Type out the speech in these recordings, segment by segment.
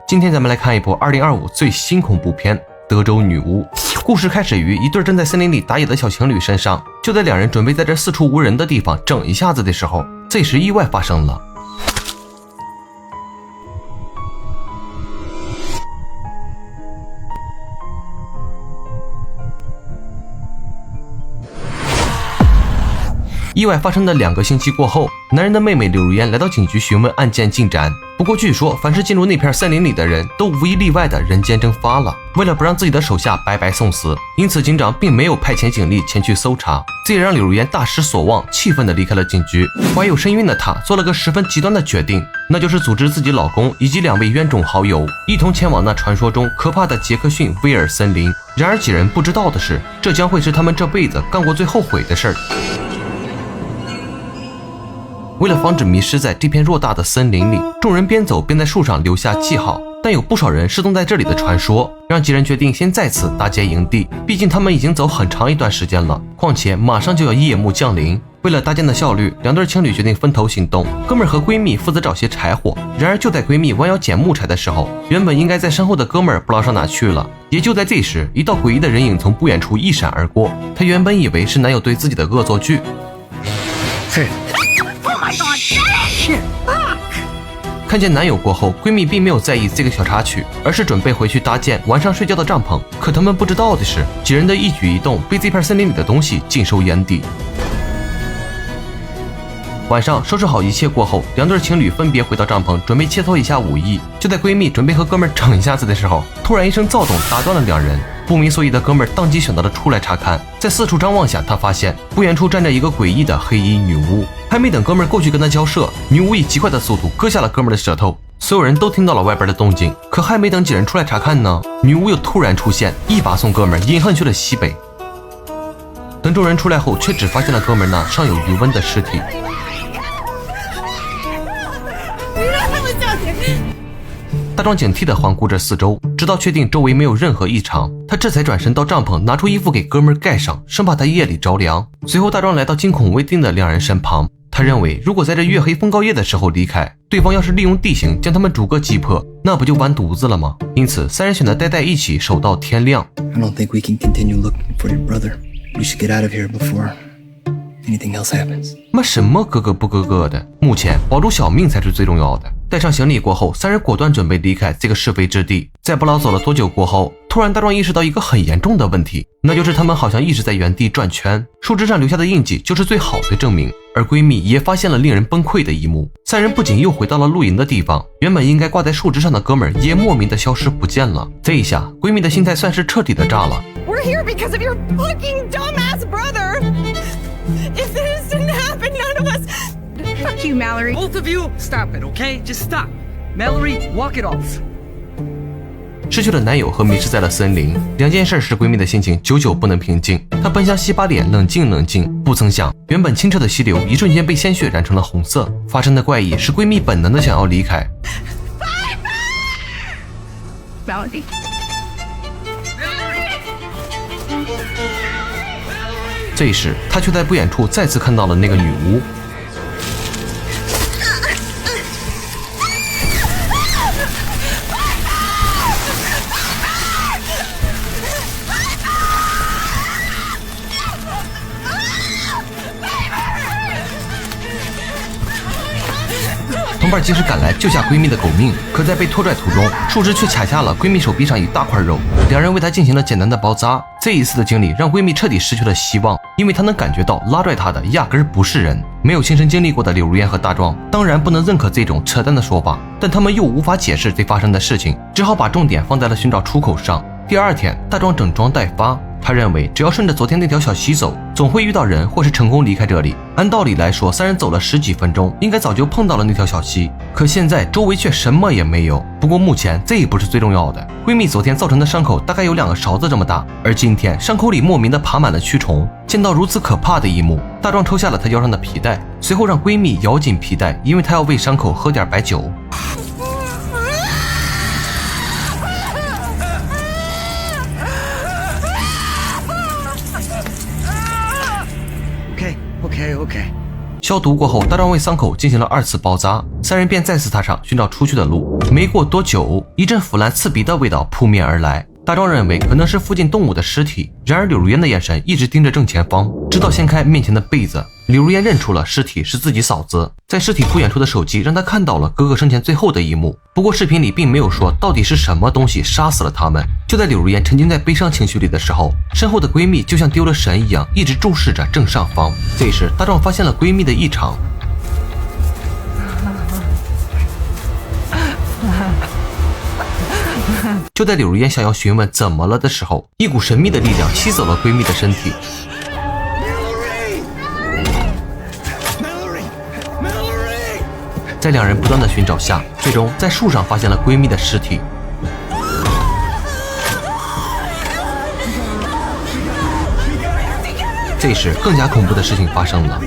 今天咱们来看一部2025最新恐怖片《德州女巫》。故事开始于一对正在森林里打野的小情侣身上。就在两人准备在这四处无人的地方整一下子的时候，这时意外发生了。意外发生的2个星期过后，男人的妹妹柳如烟来到警局询问案件进展。不过据说凡是进入那片森林里的人都无一例外的人间蒸发了。为了不让自己的手下白白送死，因此警长并没有派遣警力前去搜查，这也让柳如烟大失所望，气愤地离开了警局。怀有身孕的她做了个十分极端的决定，那就是组织自己老公以及2位冤种好友一同前往那传说中可怕的杰克逊威尔森林。然而几人不知道的是，这将会是他们这辈子干过最后悔的事儿。为了防止迷失在这片偌大的森林里，众人边走边在树上留下记号，但有不少人失踪在这里的传说，让几人决定先在此搭建营地。毕竟他们已经走很长一段时间了，况且马上就要夜幕降临。为了搭建的效率，2对情侣决定分头行动，哥们儿和闺蜜负责找些柴火。然而就在闺蜜弯腰捡木柴的时候，原本应该在身后的哥们儿不知道上哪去了。也就在这时，一道诡异的人影从不远处一闪而过，她原本以为是男友对自己的恶作剧。嘿，看见男友过后，闺蜜并没有在意这个小插曲，而是准备回去搭建晚上睡觉的帐篷。可他们不知道的是，几人的一举一动被这片森林里的东西尽收眼底。晚上收拾好一切过后，2对情侣分别回到帐篷，准备切磋一下武艺。就在闺蜜准备和哥们儿整一下子的时候，突然一声躁动打断了2人。不明所以的哥们儿当即选择了出来查看，在四处张望下，他发现不远处站着一个诡异的黑衣女巫。还没等哥们儿过去跟他交涉，女巫以极快的速度割下了哥们儿的舌头。所有人都听到了外边的动静，可还没等几人出来查看呢，女巫又突然出现，一把送哥们儿隐恨去了西北。等众人出来后，却只发现了哥们儿那尚有余温的尸体。大壮警惕地环顾着四周，直到确定周围没有任何异常，他这才转身到帐篷拿出衣服给哥们儿盖上，生怕他夜里着凉。随后大壮来到惊恐未定的2人身旁，他认为如果在这月黑风高夜的时候离开，对方要是利用地形将他们逐个击破，那不就完犊子了吗？因此3人选择待在一起守到天亮。 I don't think we can continue looking for your brother. We should get out of here before anything else happens. 妈什么哥哥不哥哥的，目前保住小命才是最重要的。带上行李过后，3人果断准备离开这个是非之地。在不知道走了多久过后，突然大壮意识到一个很严重的问题，那就是他们好像一直在原地转圈，树枝上留下的印记就是最好的证明。而闺蜜也发现了令人崩溃的一幕，3人不仅又回到了露营的地方，原本应该挂在树枝上的哥们儿也莫名的消失不见了。这一下闺蜜的心态算是彻底的炸了。 We're here because of your fucking dumbass brother. If this didn't happen, none of us. Fuck you, Mallory. Both of you, stop it, okay? Just stop. Mallory, walk it off. 失去了男友和迷失在了森林，2件事使闺蜜的心情久久不能平静。她奔向洗把脸，冷静冷静，不曾想原本清澈的溪流一瞬间被鲜血染成了红色。发生的怪异使闺蜜本能的想要离开。Mallory. 这时她却在不远处再次看到了那个女巫。同伴及时赶来救下闺蜜的狗命，可在被拖拽途中，树枝却卡下了闺蜜手臂上一大块肉。2人为她进行了简单的包扎。这一次的经历让闺蜜彻底失去了希望，因为她能感觉到拉拽她的压根儿不是人。没有亲身经历过的柳如烟和大壮当然不能认可这种扯淡的说法，但他们又无法解释这发生的事情，只好把重点放在了寻找出口上。第2天，大壮整装待发。他认为只要顺着昨天那条小溪走，总会遇到人或是成功离开这里。按道理来说，3人走了10几分钟，应该早就碰到了那条小溪。可现在周围却什么也没有。不过目前这也不是最重要的，闺蜜昨天造成的伤口大概有2个勺子这么大，而今天伤口里莫名的爬满了蛆虫。见到如此可怕的一幕，大壮抽下了她腰上的皮带，随后让闺蜜咬紧皮带，因为她要为伤口喝点白酒。Okay. 消毒过后，大壮为伤口进行了2次包扎，三人便再次踏上寻找出去的路。没过多久，一阵腐烂刺鼻的味道扑面而来。大壮认为可能是附近动物的尸体，然而柳如烟的眼神一直盯着正前方，直到掀开面前的被子。柳如烟认出了尸体是自己嫂子，在尸体不远处的手机让她看到了哥哥生前最后的一幕。不过视频里并没有说到底是什么东西杀死了他们。就在柳如烟沉浸在悲伤情绪里的时候，身后的闺蜜就像丢了神一样，一直注视着正上方。这时大壮发现了闺蜜的异常。就在柳如烟想要询问怎么了的时候，一股神秘的力量吸走了闺蜜的身体。在两人不断的寻找下，最终在树上发现了闺蜜的尸体。这时更加恐怖的事情发生了。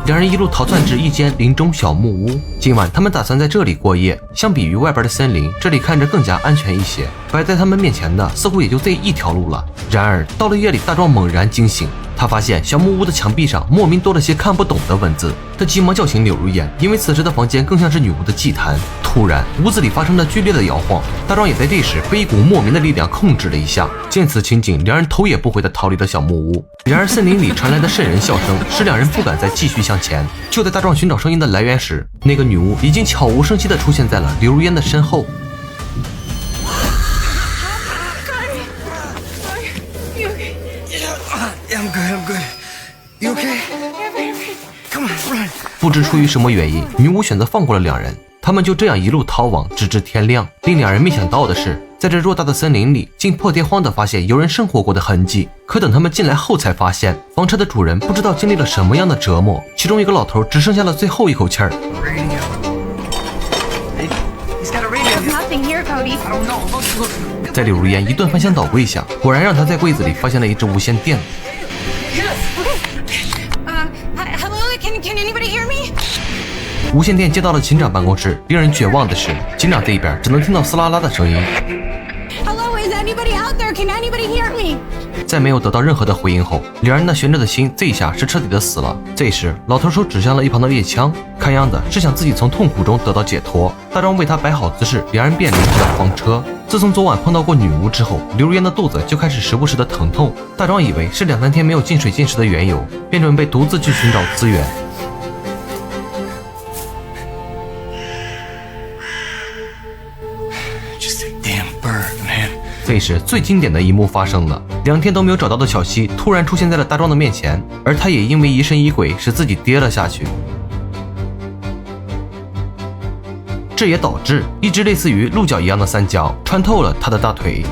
两人一路逃窜至一间林中小木屋，今晚他们打算在这里过夜。相比于外边的森林，这里看着更加安全一些。摆在他们面前的似乎也就这一条路了。然而到了夜里，大壮猛然惊醒，他发现小木屋的墙壁上莫名多了些看不懂的文字。他急忙叫醒柳如烟，因为此时的房间更像是女巫的祭坛。突然屋子里发生了剧烈的摇晃，大壮也在这时被一股莫名的力量控制了一下。见此情景，两人头也不回地逃离了小木屋。然而森林里传来的瘆人笑声使两人不敢再继续向前。就在大壮寻找声音的来源时，那个女巫已经悄无声息地出现在了柳如烟的身后。I'm good. You okay? Come on, run. 不知出于什么原因，女巫选择放过了两人。他们就这样一路逃亡，直至天亮。令两人没想到的是，在这偌大的森林里，竟破天荒地发现有人生活过的痕迹。可等他们进来后，才发现房车的主人不知道经历了什么样的折磨，其中一个老头只剩下了最后一口气儿。在柳如烟一顿翻箱倒柜下，果然让他在柜子里发现了一只无线电。Hello, can anybody hear me? 无线电接到了警长办公室，令人绝望的是，警长这一边只能听到嘶啦啦的声音。Hello, is anybody out there? Can anybody hear me? 在没有得到任何的回应后，两人那悬着的心这一下是彻底的死了。这时老头手指向了一旁的猎枪，看样子是想自己从痛苦中得到解脱。大壮为他摆好姿势，两人便离开了房车。自从昨晚碰到过女巫之后，柳如烟的肚子就开始时不时的疼痛。大壮以为是2-3天没有进水进食的缘由，便准备独自去寻找资源。这时最经典的一幕发生了，2天都没有找到的小西突然出现在了大壮的面前，而他也因为疑神疑鬼使自己跌了下去。这也导致一只类似于鹿角一样的三角穿透了他的大腿。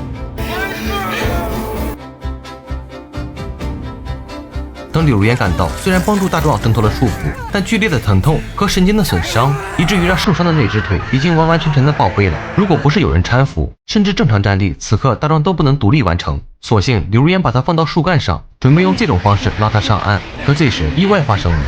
等柳如烟赶到，虽然帮助大壮挣脱了束缚，但剧烈的疼痛和神经的损伤，以至于让受伤的那只腿已经完完全全的报废了。如果不是有人搀扶，甚至正常站立，此刻大壮都不能独立完成。所幸柳如烟把他放到树干上，准备用这种方式拉他上岸。可这时意外发生了。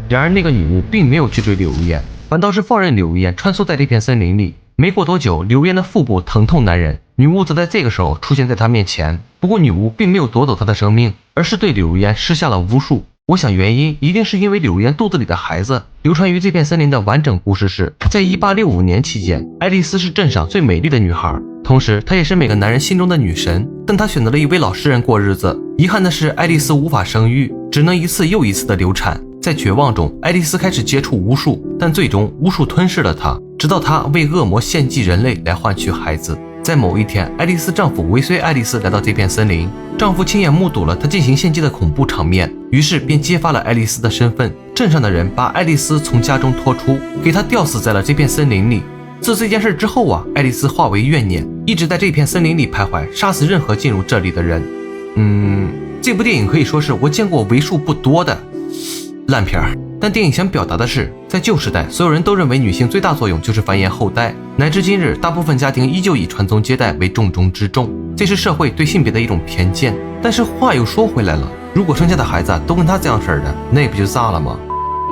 然而那个女巫并没有去追柳如烟，反倒是放任柳如烟穿梭在这片森林里。没过多久，柳如烟的腹部疼痛难忍，女巫则在这个时候出现在她面前。不过女巫并没有夺走她的生命，而是对柳如烟施下了巫术。我想原因一定是因为柳如烟肚子里的孩子。流传于这片森林的完整故事是，在1865年期间，爱丽丝是镇上最美丽的女孩，同时她也是每个男人心中的女神。但她选择了一位老实人过日子，遗憾的是爱丽丝无法生育，只能一次又一次的流产。在绝望中，爱丽丝开始接触巫术，但最终巫术吞噬了她，直到她为恶魔献祭人类来换取孩子。在某一天，爱丽丝丈夫尾随爱丽丝来到这片森林，丈夫亲眼目睹了她进行献祭的恐怖场面，于是便揭发了爱丽丝的身份。镇上的人把爱丽丝从家中拖出，给她吊死在了这片森林里。自这件事之后爱丽丝化为怨念，一直在这片森林里徘徊，杀死任何进入这里的人。这部电影可以说是我见过为数不多的烂片儿。但电影想表达的是，在旧时代，所有人都认为女性最大作用就是繁衍后代，乃至今日，大部分家庭依旧以传宗接代为重中之重，这是社会对性别的一种偏见。但是话又说回来了，如果生下的孩子都跟他这样式儿的，那不就炸了吗？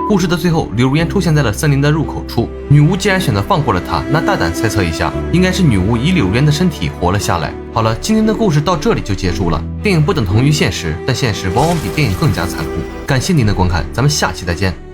故事的最后，柳如烟出现在了森林的入口处，女巫既然选择放过了她，那大胆猜测一下，应该是女巫以柳如烟的身体活了下来。好了，今天的故事到这里就结束了。电影不等同于现实，但现实往往比电影更加残酷。感谢您的观看，咱们下期再见。